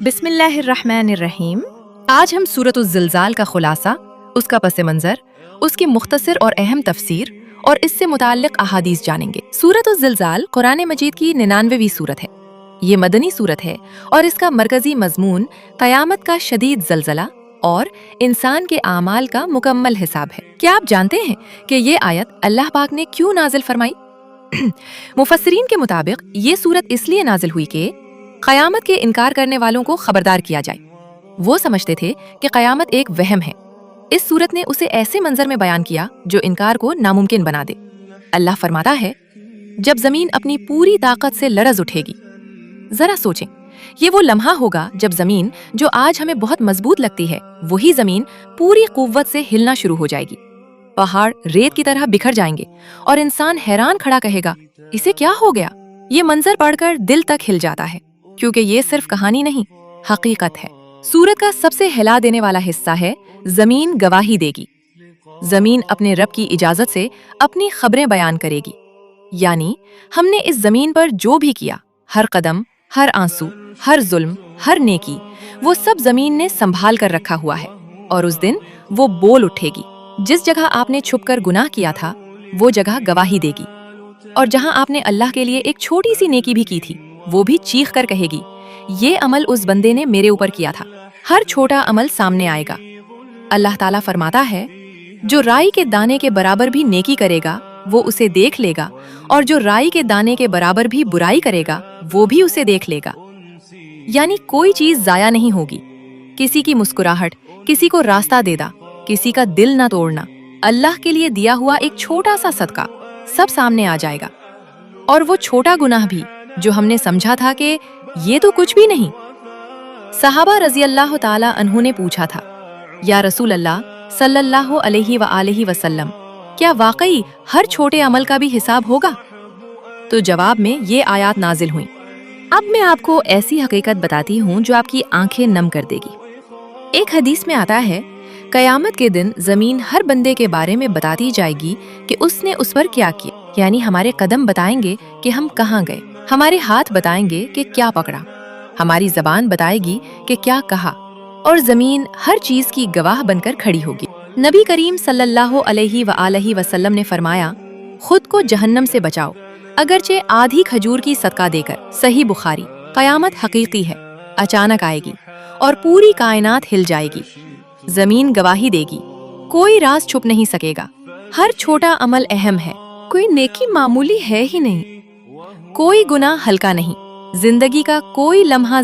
बिस्मिल्लाहिर्रहमानिर्रहीम। आज हम सूरत ज़िलज़ाल का खुलासा, उसका पस मंज़र, उसकी मुख्तसर और अहम तफसीर और इससे मुताल्लिक़ अहादीस जानेंगे। सूरत ज़िलज़ाल कुरान मजीद की 99वीं सूरत है। ये मदनी सूरत है और इसका मरकज़ी मज़मून क़यामत का शदीद ज़लज़ला और इंसान के आमाल का मुकम्मल हिसाब है। क्या आप जानते हैं कि ये आयत अल्लाह पाक ने क्यों नाजिल फरमाई? मुफस्सिरीन के मुताबिक ये सूरत इसलिए नाजिल हुई कि क़यामत के इनकार करने वालों को खबरदार किया जाए। वो समझते थे कि क़यामत एक वहम है। इस सूरत ने उसे ऐसे मंजर में बयान किया जो इनकार को नामुमकिन बना दे। अल्लाह फरमाता है, जब जमीन अपनी पूरी ताकत से लरज़ उठेगी। जरा सोचें, ये वो लम्हा होगा जब जमीन जो आज हमें बहुत मजबूत लगती है, वही जमीन पूरी कुव्वत से हिलना शुरू हो जाएगी। पहाड़ रेत की तरह बिखर जाएंगे और इंसान हैरान खड़ा कहेगा, इसे क्या हो गया? ये मंजर पढ़कर दिल तक हिल जाता है, क्योंकि ये सिर्फ कहानी नहीं, हकीकत है। सूरत का सबसे हिला देने वाला हिस्सा है, जमीन गवाही देगी। जमीन अपने रब की इजाजत से अपनी खबरें बयान करेगी। यानी हमने इस जमीन पर जो भी किया, हर कदम, हर आंसू, हर जुल्म, हर नेकी, वो सब जमीन ने संभाल कर रखा हुआ है। और उस दिन वो बोल उठेगी। जिस जगह आपने छुपकर गुनाह किया था, वो जगह गवाही देगी। और जहां आपने अल्लाह के लिए एक छोटी सी नेकी भी की थी, वो भी चीख कर कहेगी, ये अमल उस बंदे ने मेरे ऊपर किया था। हर छोटा अमल सामने आएगा। अल्लाह ताला फरमाता है, जो राई के दाने के बराबर भी नेकी करेगा, वो उसे देख लेगा, और जो राई के दाने के बराबर भी बुराई करेगा, वो भी उसे देख लेगा। यानी कोई चीज जाया नहीं होगी। किसी की मुस्कुराहट, किसी को रास्ता देना, किसी का दिल ना तोड़ना, अल्लाह के लिए दिया हुआ एक छोटा सा सदका, सब सामने आ जाएगा। और वो छोटा गुनाह भी जो हमने समझा था कि ये तो कुछ भी नहीं। सहाबा रज़ी अल्लाह ताला अन्हु ने पूछा था, या रसूल अल्लाह सल्लल्लाहु अलैहि वसल्लम, क्या वाकई हर छोटे अमल का भी हिसाब होगा? तो जवाब में ये आयत नाजिल हुई। अब मैं आपको ऐसी हकीकत बताती हूँ जो आपकी आंखें नम कर देगी। एक हदीस में आता है, कयामत के दिन जमीन हर बंदे के बारे में बताती जाएगी कि उसने उस पर क्या किया। यानी हमारे कदम बताएंगे कि हम कहाँ गए, हमारे हाथ बताएंगे कि क्या पकड़ा, हमारी जबान बताएगी कि क्या कहा, और जमीन हर चीज की गवाह बनकर खड़ी होगी। नबी करीम सल्लल्लाहु अलैहि वसल्लम ने फरमाया, खुद को जहन्नम से बचाओ, अगरचे आधी खजूर की सदका देकर। सही बुखारी। कयामत हकीकी है, अचानक आएगी और पूरी कायनात हिल जाएगी। जमीन गवाही देगी, कोई राज छुप नहीं सकेगा। हर छोटा अमल अहम है, कोई नेकी मामूली है ही नहीं, कोई गुनाह हल्का नहीं, जिंदगी का कोई लम्हा